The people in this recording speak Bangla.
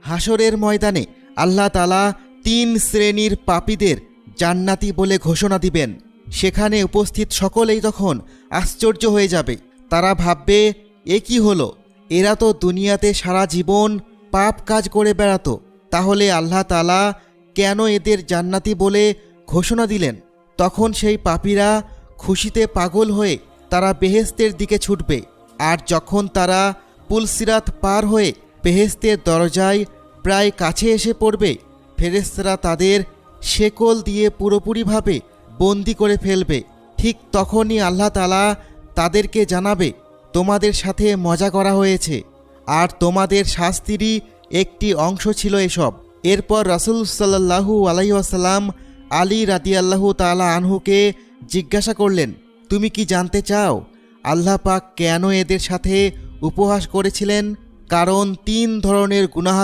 হাসরের ময়দানে আল্লাহ তাআলা 3 শ্রেণীর পাপীদের জান্নাতি বলে ঘোষণা দিবেন। সেখানে উপস্থিত সকলেই তখন আশ্চর্য হয়ে যাবে। তারা ভাববে, এ কি হলো? এরা তো দুনিয়াতে সারা জীবন পাপ কাজ করে বেড়াতো, তাহলে আল্লাহ তাআলা কেন এদের জান্নাতি বলে ঘোষণা দিলেন? তখন সেই পাপীরা খুশিতে পাগল হয়ে তারা বেহেশতের দিকে ছুটবে। আর যখন তারা পুলসিরাত পার হয়ে বেহেশতের দরজায় প্রায় কাছে এসে পড়বে, ফেরেশতারা তাদের শেকল দিয়ে পুরোপুরিভাবে বন্দি করে ফেলবে। ঠিক তখনই আল্লাহ তাআলা তাদেরকে জানাবে, তোমাদের সাথে মজা করা হয়েছে আর তোমাদের শাস্তিরই একটি অংশ ছিল এসব। এরপর রাসূল সাল্লাল্লাহু আলাইহি ওয়াসাল্লাম আলী রাদিয়াল্লাহু তাআলা আনহুকে জিজ্ঞাসা করলেন, তুমি কি জানতে চাও আল্লাহ পাক কেন এদের সাথে উপহাস করেছিলেন? কারণ 3 ধরনের গুনাহ